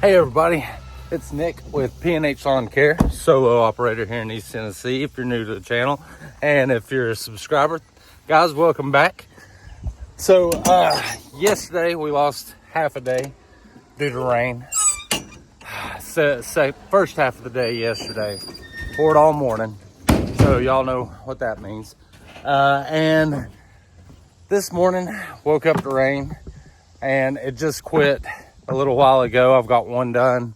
Hey everybody, it's Nick with P&H Lawn Care, solo operator here in East Tennessee. If you're new to the channel, and if you're a subscriber, guys, welcome back. So yesterday we lost half a day due to rain. First half of the day yesterday, poured all morning, so y'all know what that means. And this morning woke up to rain, and it just quit a little while ago. I've got one done,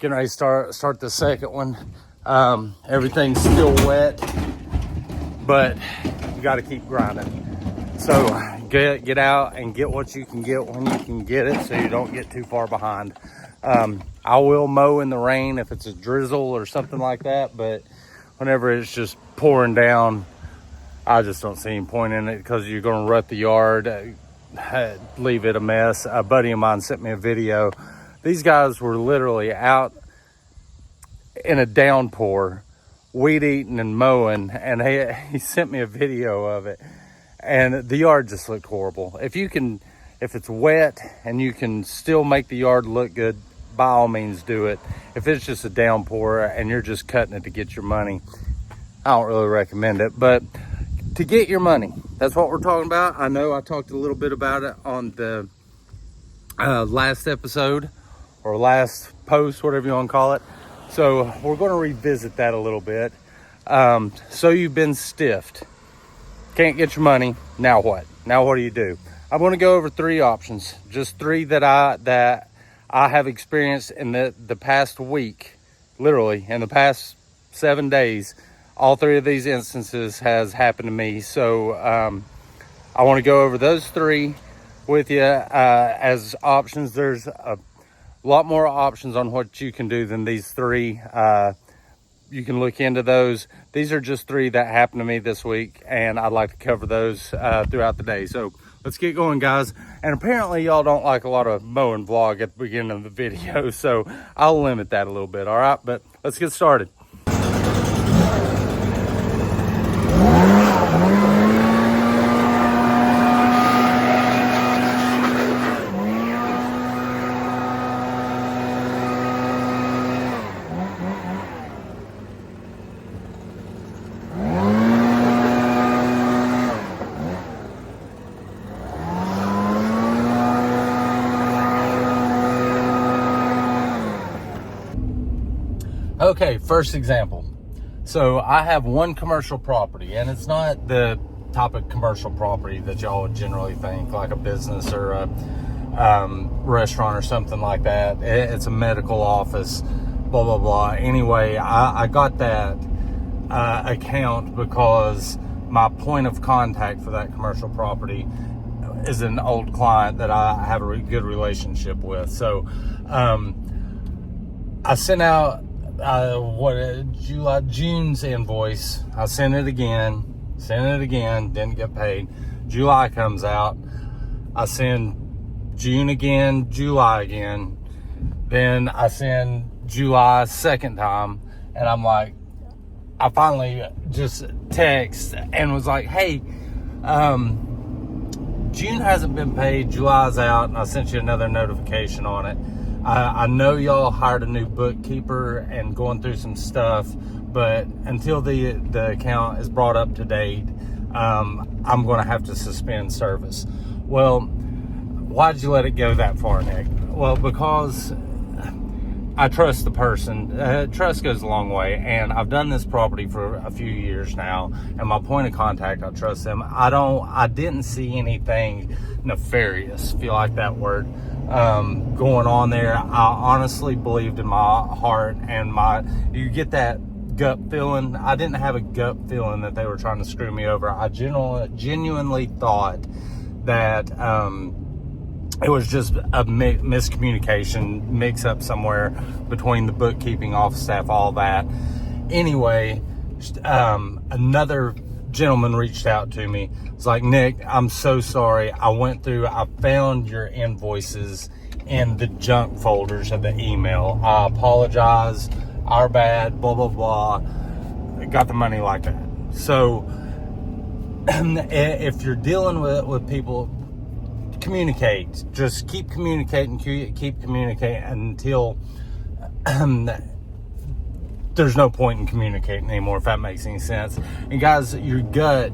getting ready to start the second one. Everything's still wet, but you got to keep grinding. So get out and get what you can get when you can get it, so you don't get too far behind. I will mow in the rain if it's a drizzle or something like that, but whenever it's just pouring down, I just don't see any point in it, because you're going to rut the yard, leave it a mess. A buddy of mine sent me a video. These guys were literally out in a downpour, weed eating and mowing, and he sent me a video of it, and the yard just looked horrible. If it's wet and you can still make the yard look good, by all means do it. If it's just a downpour and you're just cutting it to get your money, I don't really recommend it. But to get your money, that's what we're talking about. I know I talked a little bit about it on the last episode or last post, whatever you want to call it. So we're going to revisit that a little bit. So you've been stiffed, can't get your money. Now what? Now what do? I'm going to go over three options, just three that I have experienced in the past week, literally in the past 7 days. All three of these instances has happened to me. So I want to go over those three with you as options. There's a lot more options on what you can do than these three. You can look into those. These are just three that happened to me this week, and I'd like to cover those throughout the day. So let's get going, guys. And apparently y'all don't like a lot of mowing vlog at the beginning of the video, so I'll limit that a little bit, all right? But let's get started. Okay, first example. So I have one commercial property, and it's not the type of commercial property that y'all would generally think, like a business or a restaurant or something like that. It's a medical office, blah, blah, blah. Anyway, I got that account because my point of contact for that commercial property is an old client that I have a good relationship with. So I sent out June's invoice. I sent it again, didn't get paid. July comes out, I send June again, July again, then I send July second time, and I'm like, I finally just text and was like, hey, June hasn't been paid, July's out, and I sent you another notification on it. I know y'all hired a new bookkeeper and going through some stuff, but until the account is brought up to date, I'm going to have to suspend service. Well, why'd you let it go that far, Nick? Well, because I trust the person. Trust goes a long way, and I've done this property for a few years now, and my point of contact, I trust them. I didn't see anything nefarious, if you like that word, going on there. I honestly believed in my heart, and you get that gut feeling. I didn't have a gut feeling that they were trying to screw me over. I genuinely thought that it was just a miscommunication, mix up somewhere between the bookkeeping, office staff, all that. Anyway, another gentleman reached out to me. It's like, Nick, I'm so sorry. I found your invoices in the junk folders of the email. I apologize. Our bad, blah, blah, blah. Got the money like that. So if you're dealing with people, communicate. Just keep communicating, keep communicating until there's no point in communicating anymore, if that makes any sense. And guys, your gut,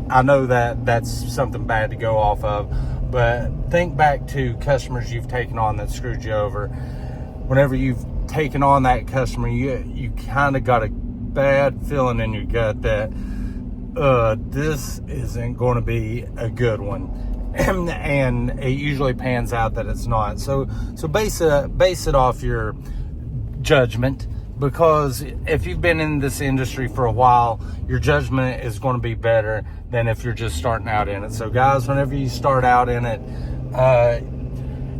I know that that's something bad to go off of, but think back to customers you've taken on that screwed you over. Whenever you've taken on that customer, you kind of got a bad feeling in your gut that this isn't going to be a good one. And it usually pans out that it's not. So base it off your judgment, because if you've been in this industry for a while, your judgment is going to be better than if you're just starting out in it. So guys, whenever you start out in it,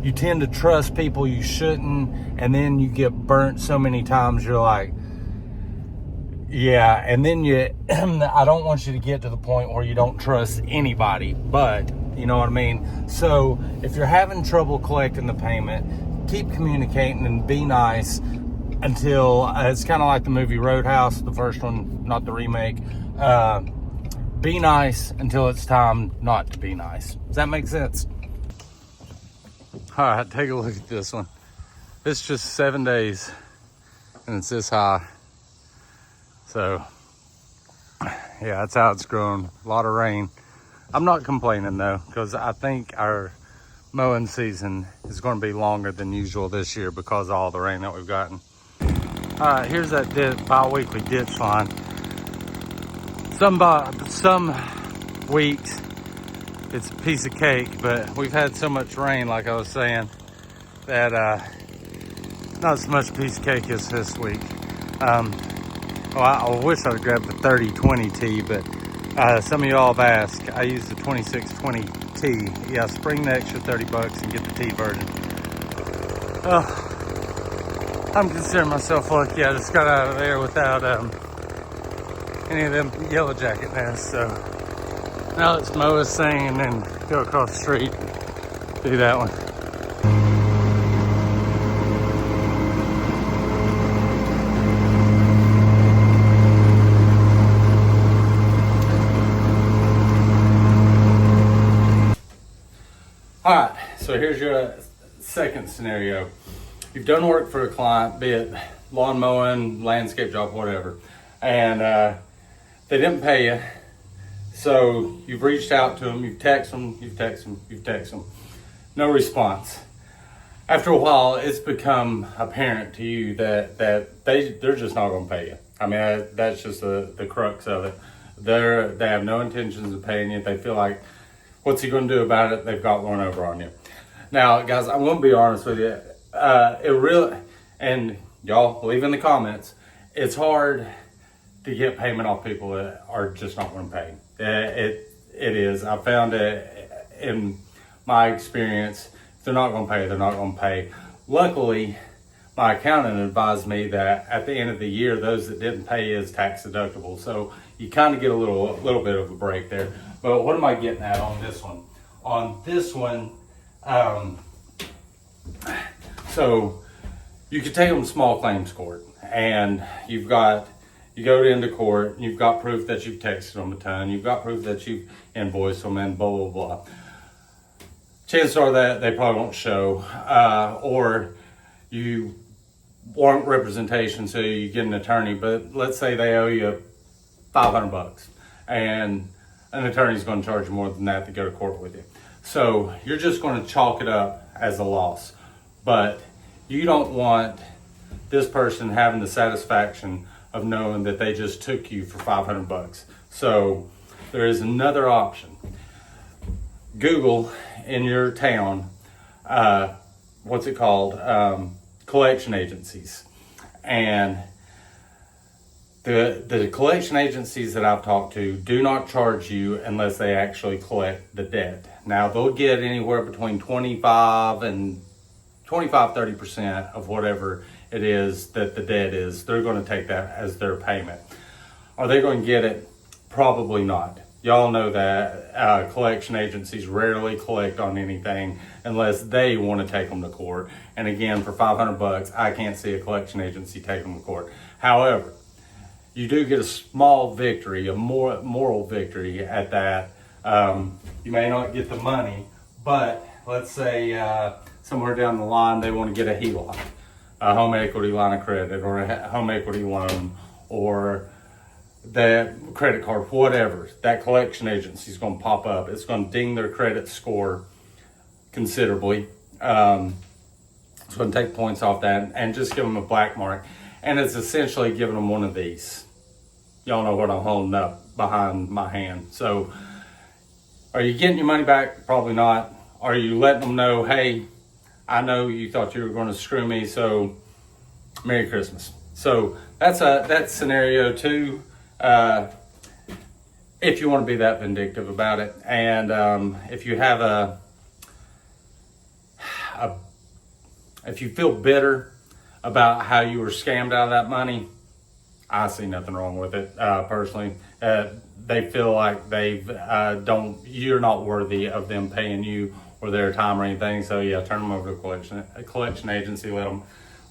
you tend to trust people you shouldn't, and then you get burnt so many times you're like, yeah. And then I don't want you to get to the point where you don't trust anybody, but you know what I mean? So if you're having trouble collecting the payment, keep communicating and be nice until it's kind of like the movie Roadhouse, the first one, not the remake. Be nice until it's time not to be nice. Does that make sense? All right, take a look at this one. It's just 7 days and it's this high. So yeah, that's how it's grown. A lot of rain. I'm not complaining though, because I think our mowing season is going to be longer than usual this year because of all the rain that we've gotten. All right, here's that bi-weekly ditch line. Some weeks it's a piece of cake, but we've had so much rain, like I was saying, that not so much a piece of cake as this week. Well, I wish I'd grabbed the 3020T, but some of y'all have asked. I use the 2620T. Yeah, spring the extra $30 and get the T version. I'm considering myself lucky. I just got out of there without any of them yellow jacket nests. So now let's mow this thing and then go across the street and do that one. All right, so here's your second scenario. You've done work for a client, be it lawn mowing, landscape job, whatever, and they didn't pay you. So you've reached out to them, you've texted them, no response. After a while, it's become apparent to you that they're just not going to pay you. I mean, that's just the crux of it. They have no intentions of paying you. They feel like, what's he going to do about it? They've got one over on you. Now, guys, I'm going to be honest with you. It really, and y'all leave in the comments, it's hard to get payment off people that are just not going to pay. It is. I found it in my experience. If they're not going to pay, they're not going to pay. Luckily, my accountant advised me that at the end of the year, those that didn't pay is tax deductible. So you kind of get a little bit of a break there. But what am I getting at on this one? On this one, so you could take them to small claims court, and you go into court, and you've got proof that you've texted them a ton, you've got proof that you've invoiced them, and blah, blah, blah. Chances are that they probably won't show, or you want representation, so you get an attorney, but let's say they owe you $500, and an attorney's going to charge you more than that to go to court with you. So you're just going to chalk it up as a loss. But you don't want this person having the satisfaction of knowing that they just took you for $500. So there is another option. Google in your town, what's it called? Collection agencies. And the collection agencies that I've talked to do not charge you unless they actually collect the debt. Now, they'll get anywhere between 30% of whatever it is that the debt is. They're going to take that as their payment. Are they going to get it? Probably not. Y'all know that collection agencies rarely collect on anything unless they want to take them to court. And again, for $500, I can't see a collection agency taking them to court. However, you do get a small victory, a moral victory at that. You may not get the money, But let's say somewhere down the line they want to get a HELOC, a home equity line of credit, or a home equity loan, or the credit card, whatever. That collection agency is going to pop up. It's going to ding their credit score considerably. It's going to take points off that and just give them a black mark. And it's essentially giving them one of these. Y'all know what I'm holding up behind my hand. So are you getting your money back? Probably not. Are you letting them know, hey, I know you thought you were going to screw me, so Merry Christmas. So that's scenario 2. If you want to be that vindictive about it. And if you have if you feel bitter about how you were scammed out of that money, I see nothing wrong with it, personally. They feel like you're not worthy of them paying you or their time or anything. So yeah, turn them over to a collection agency. Let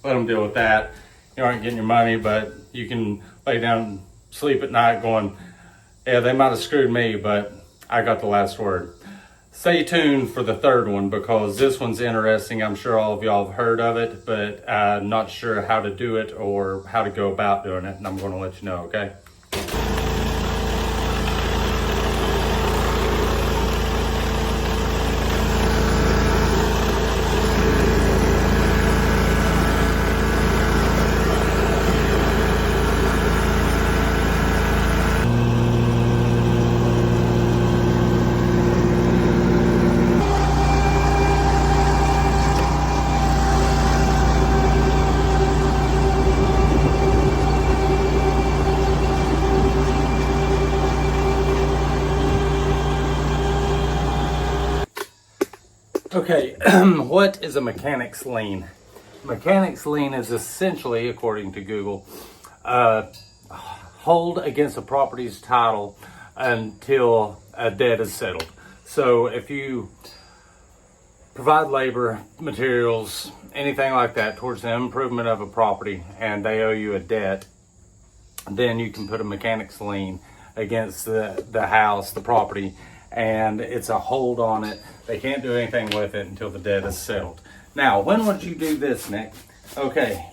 them deal with that. You aren't getting your money, but you can lay down and sleep at night going, yeah, they might have screwed me, but I got the last word. Stay tuned for the third one, because this one's interesting. I'm sure all of y'all have heard of it, but not sure how to do it or how to go about doing it. And I'm going to let you know, okay? Okay, what is a mechanic's lien? Mechanic's lien is essentially, according to Google, hold against a property's title until a debt is settled. So if you provide labor, materials, anything like that towards the improvement of a property and they owe you a debt, then you can put a mechanic's lien against the house, the property, and it's a hold on it. They can't do anything with it until the debt is settled. Now, when would you do this, Nick? Okay,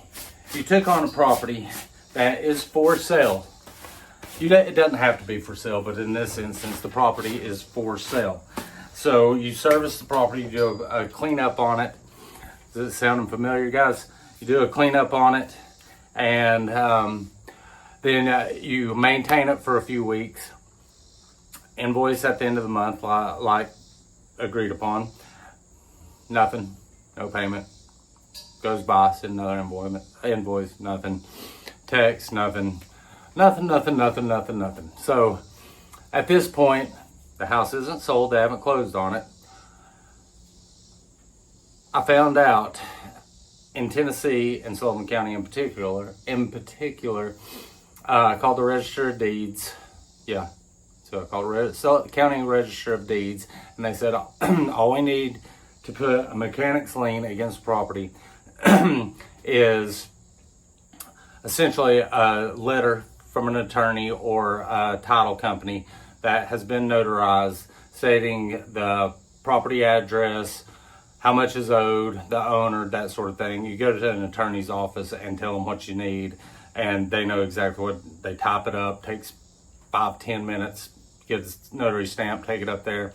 you took on a property that is for sale. It doesn't have to be for sale, but in this instance, the property is for sale. So you service the property, you do a cleanup on it. Does it sound familiar, guys? You do a cleanup on it, and then you maintain it for a few weeks. Invoice at the end of the month, like agreed upon. Nothing, no payment. Goes by, send another invoice, nothing. Text, nothing. Nothing. So at this point, the house isn't sold, they haven't closed on it. I found out in Tennessee and Sullivan County in particular, called the Register of Deeds. Yeah. So I called the County Register of Deeds, and they said all we need to put a mechanic's lien against property is essentially a letter from an attorney or a title company that has been notarized stating the property address, how much is owed, the owner, that sort of thing. You go to an attorney's office and tell them what you need, and they know exactly what. They type it up, takes 5-10 minutes, get the notary stamp, take it up there,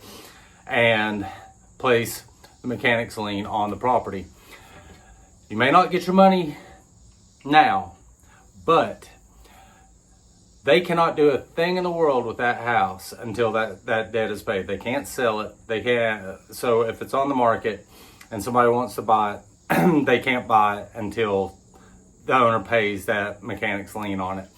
and place the mechanic's lien on the property. You may not get your money now, but they cannot do a thing in the world with that house until that debt is paid. They can't sell it. They can't. So if it's on the market and somebody wants to buy it, they can't buy it until the owner pays that mechanic's lien on it.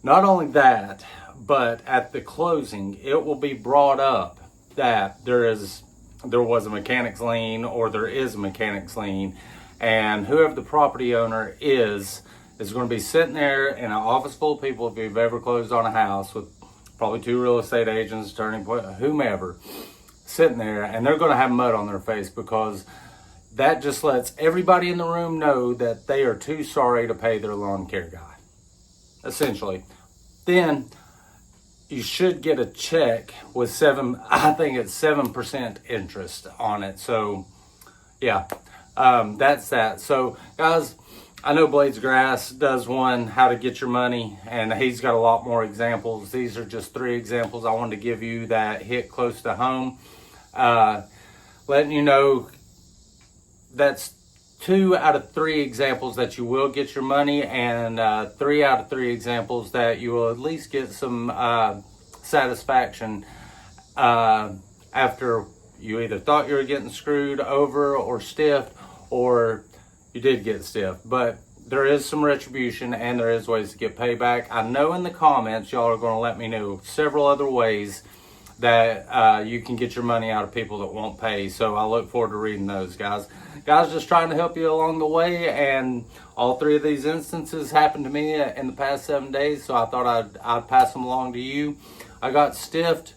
Not only that, but at the closing, it will be brought up that there was a mechanic's lien, or there is a mechanic's lien, and whoever the property owner is going to be sitting there in an office full of people. If you've ever closed on a house with probably 2 real estate agents, attorney, whomever, sitting there, and they're going to have mud on their face, because that just lets everybody in the room know that they are too sorry to pay their lawn care guy, essentially. Then you should get a check with I think it's 7% interest on it. So yeah, that's that. So guys, I know Blades Grass does one, how to get your money, and he's got a lot more examples. These are just 3 examples I wanted to give you that hit close to home. Letting you know that's 2 out of 3 examples that you will get your money, and 3 out of 3 examples that you will at least get some satisfaction after you either thought you were getting screwed over or stiffed, or you did get stiffed. But there is some retribution and there is ways to get payback. I know in the comments y'all are going to let me know several other ways that you can get your money out of people that won't pay. So I look forward to reading those, guys. Guys, just trying to help you along the way, and all 3 of these instances happened to me in the past 7 days, so I thought I'd pass them along to you. I got stiffed,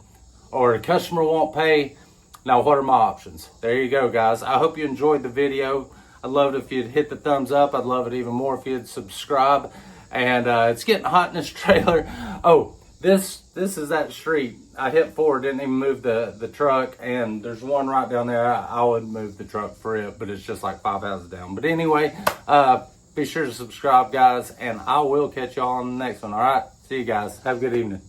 or a customer won't pay. Now what are my options? There you go, guys. I hope you enjoyed the video. I'd love it if you'd hit the thumbs up. I'd love it even more if you'd subscribe. And it's getting hot in this trailer. Oh, this is that street. I hit forward, didn't even move the truck, and there's one right down there. I would move the truck for it, but it's just like 5 houses down. But anyway, be sure to subscribe, guys, and I will catch y'all on the next one. All right, see you guys. Have a good evening.